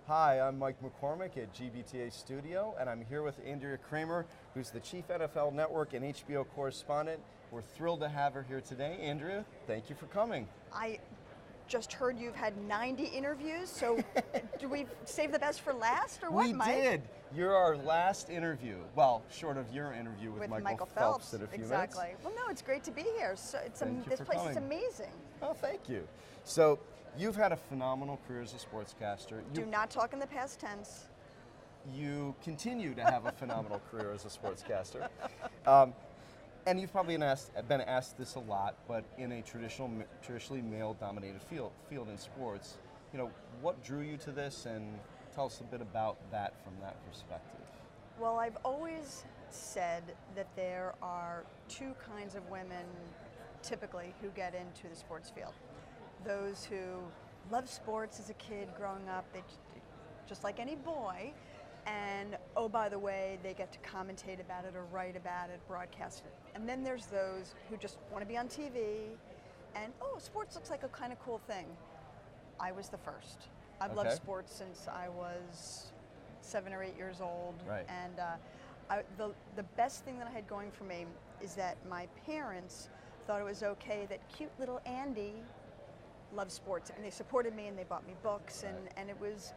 Hi, I'm Mike McCormick at GBTA Studio, and I'm here with Andrea Kremer, who's the Chief NFL Network and HBO Correspondent. We're thrilled to have her here today. Andrea, thank you for coming. I just heard you've had 90 interviews, so do we save the best for last, or what, Mike? We did. You're our last interview. Well, short of your interview with Michael Phelps in a few minutes. Exactly. Well, no, it's great to be here. So this place is amazing. Oh, thank you. So, you've had a phenomenal career as a sportscaster. Do not talk in the past tense. You continue to have a phenomenal career as a sportscaster. And you've probably been asked this a lot, but in a traditionally male-dominated field in sports, what drew you to this, and tell us a bit about that from that perspective. Well, I've always said that there are two kinds of women, typically, who get into the sports field. Those who love sports as a kid growing up, they just like any boy, and oh, by the way, they get to commentate about it or write about it, broadcast it. And then there's those who just want to be on TV, and oh, sports looks like a kind of cool thing. I was the first. I've loved sports since I was 7 or 8 years old, right. And the best thing that I had going for me is that my parents thought it was okay that cute little Andy loved sports, and they supported me, and they bought me books, and it was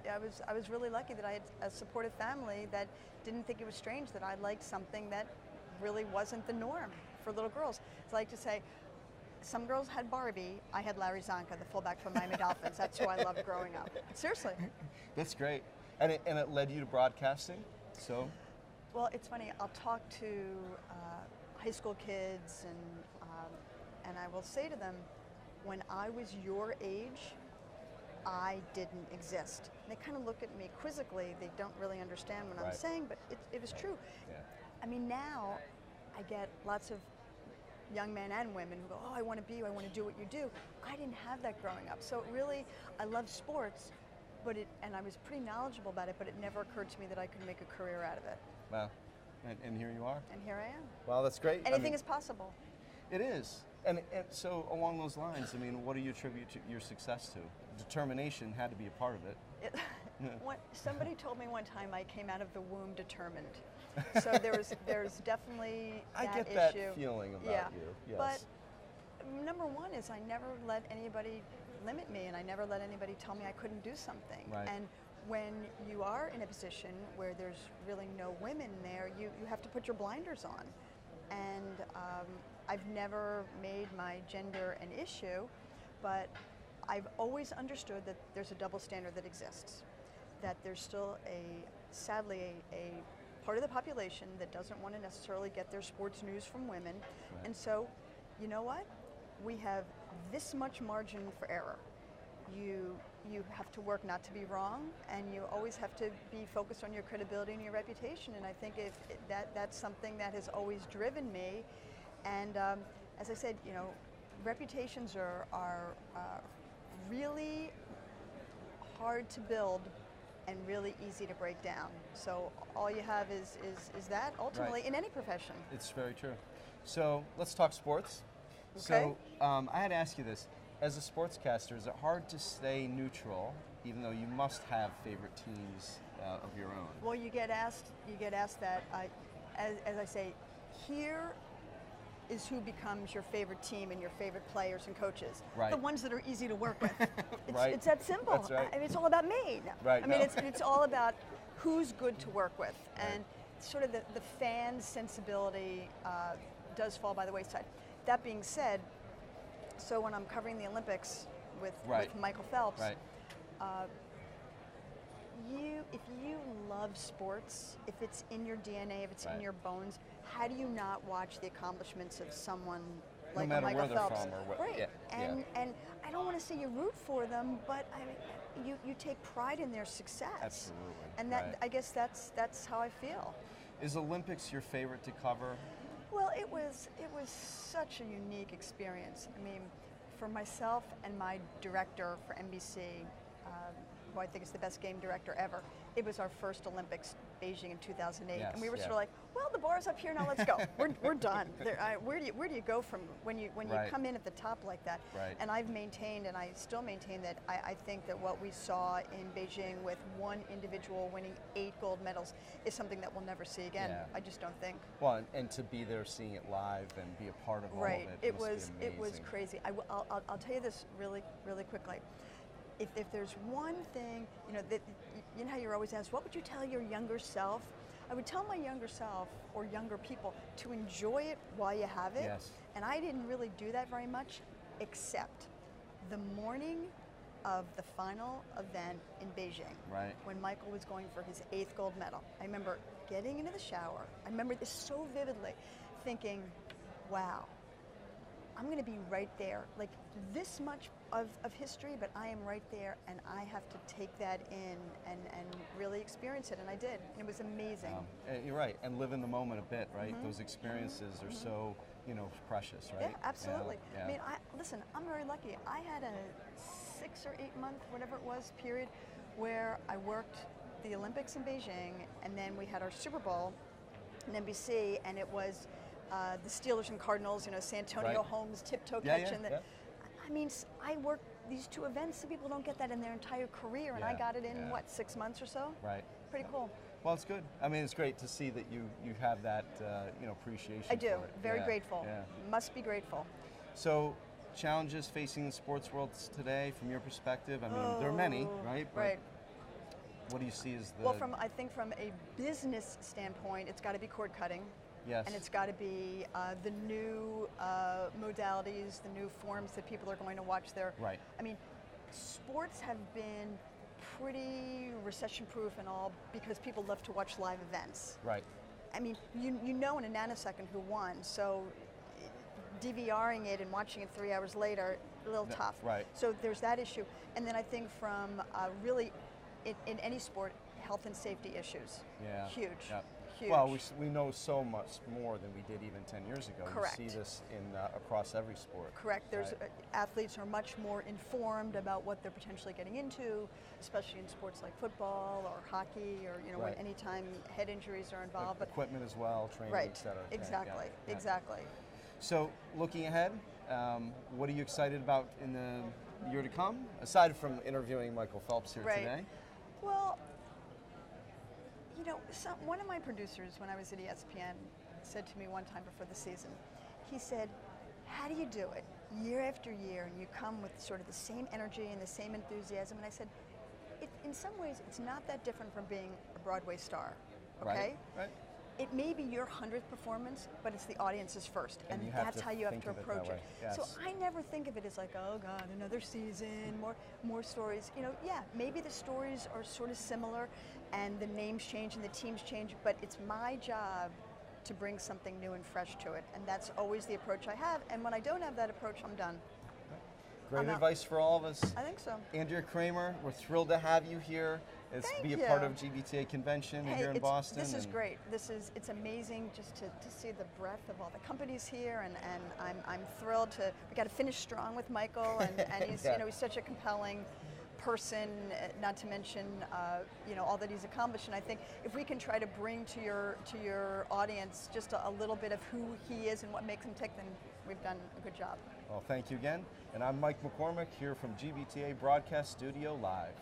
I was really lucky that I had a supportive family that didn't think it was strange that I liked something that really wasn't the norm for little girls. It's like to say, some girls had Barbie, I had Larry Zonka, the fullback from Miami Dolphins. That's who I loved growing up. Seriously. That's great. And it led you to broadcasting, so? Well, it's funny, I'll talk to high school kids, and I will say to them, when I was your age, I didn't exist. And they kind of look at me quizzically. They don't really understand what I'm saying, but it was true. Yeah. I mean, now I get lots of young men and women who go, oh, I want to be you, I want to do what you do. I didn't have that growing up. So really, I love sports, and I was pretty knowledgeable about it, but it never occurred to me that I could make a career out of it. Wow. And here you are. And here I am. Well, that's great. Anything is possible. It is. And so along those lines, I mean, what do you attribute your success to? Determination had to be a part of it. Somebody told me one time I came out of the womb determined. So there's definitely that issue. I get that feeling about you, yes. But number one is I never let anybody limit me, and I never let anybody tell me I couldn't do something. Right. And when you are in a position where there's really no women there, you have to put your blinders on. And I've never made my gender an issue, but I've always understood that there's a double standard that exists, that there's still sadly a part of the population that doesn't want to necessarily get their sports news from women. Right. And so, you know what? We have this much margin for error. You have to work not to be wrong, and you always have to be focused on your credibility and your reputation. And I think that's something that has always driven me. And as I said, reputations are really hard to build and really easy to break down. So all you have is that ultimately in any profession. It's very true. So let's talk sports. Okay. So I had to ask you this. As a sportscaster, is it hard to stay neutral, even though you must have favorite teams of your own? Well, you get asked that. As I say, here is who becomes your favorite team and your favorite players and coaches. Right. The ones that are easy to work with. It's that simple. That's right. I mean, it's all about me. Right. I mean, it's all about who's good to work with. Right. And sort of the fan sensibility does fall by the wayside. That being said, so when I'm covering the Olympics with Michael Phelps, if you love sports, if it's in your DNA, if it's in your bones, how do you not watch the accomplishments of someone like no Michael matter Phelps? where they're from or what, right. And I don't want to say you root for them, but I mean, you take pride in their success. Absolutely. And I guess that's how I feel. Is Olympics your favorite to cover? Well, it was such a unique experience. I mean, for myself and my director for NBC, who I think is the best game director ever, it was our first Olympics Beijing in 2008, Yes, and we were yeah. sort of like, well, the bar's up here now. Let's go. We're done. Where do you go from when you Right. come in at the top like that? Right. And I've maintained, and I still maintain that I think that what we saw in Beijing with one individual winning 8 gold medals is something that we'll never see again. Yeah. I just don't think. Well, and to be there, seeing it live, and be a part of all Right. of it, It must be was amazing. crazy. I'll tell you this really quickly. If there's one thing, that you know how you're always asked, what would you tell your younger self? I would tell my younger self or younger people to enjoy it while you have it. Yes. And I didn't really do that very much, except the morning of the final event in Beijing, Right. when Michael was going for his 8th gold medal. I remember getting into the shower. I remember this so vividly, thinking, wow, I'm going to be right there. Like this much of history, but I am right there, and I have to take that in and really experience it, and I did. And it was amazing. And you're right, and live in the moment a bit, right? Those experiences are so, precious, right? Yeah, absolutely. Yeah. I mean, listen, I'm very lucky. I had a 6 or 8 month, whatever it was, period where I worked the Olympics in Beijing, and then we had our Super Bowl in NBC, and it was the Steelers and Cardinals, Santonio Right. Holmes tiptoe Yeah, catch. yeah. I mean, I worked these 2 events. Some people don't get that in their entire career, and I Yeah, got it in, yeah. 6 months or so? Right. Pretty cool. Well, it's good. I mean, it's great to see that you have that, appreciation I do. for it. Very Yeah, grateful. Yeah. Must be grateful. So, challenges facing the sports world today, from your perspective? I mean, there are many, right? But Right. what do you see as the... Well, I think from a business standpoint, it's got to be cord cutting. Yes. And it's got to be the new modalities, the new forms that people are going to watch there. Right. I mean, sports have been pretty recession-proof and all because people love to watch live events. Right. I mean, you know in a nanosecond who won, so DVRing it and watching it 3 hours later, a little tough. Right. So there's that issue. And then I think from really, in any sport, health and safety issues. Yeah. Huge. Yeah. Huge. Well, we know so much more than we did even 10 years ago. Correct. You see this in across every sport. Correct. There's Right. athletes are much more informed about what they're potentially getting into, especially in sports like football or hockey, or when Right. anytime head injuries are involved. But Equipment as well, training, right, et cetera. Yeah, exactly, yeah. exactly. So, looking ahead, what are you excited about in the year to come, aside from interviewing Michael Phelps here Right. today? Well, one of my producers when I was at ESPN said to me one time before the season, he said, how do you do it year after year, and you come with sort of the same energy and the same enthusiasm? And I said, in some ways, it's not that different from being a Broadway star, okay? Right. It may be your 100th performance, but it's the audience's first, and you have that's to how you have think to of it approach that it. way. So Yes. I never think of it as like, oh God, another season, more stories. Yeah, maybe the stories are sort of similar, and the names change and the teams change, but it's my job to bring something new and fresh to it, and that's always the approach I have. And when I don't have that approach, I'm done. Great I'm out. advice for all of us. I think so. Andrea Kremer, we're thrilled to have you here. Thank Be a you. part of GBTA convention here in Boston. This is great. It's amazing just to see the breadth of all the companies here, and I'm thrilled to. We got to finish strong with Michael, and he's Yeah. he's such a compelling person. Not to mention all that he's accomplished. And I think if we can try to bring to your audience just a little bit of who he is and what makes him tick, then we've done a good job. Well, thank you again. And I'm Mike McCormick here from GBTA Broadcast Studio Live.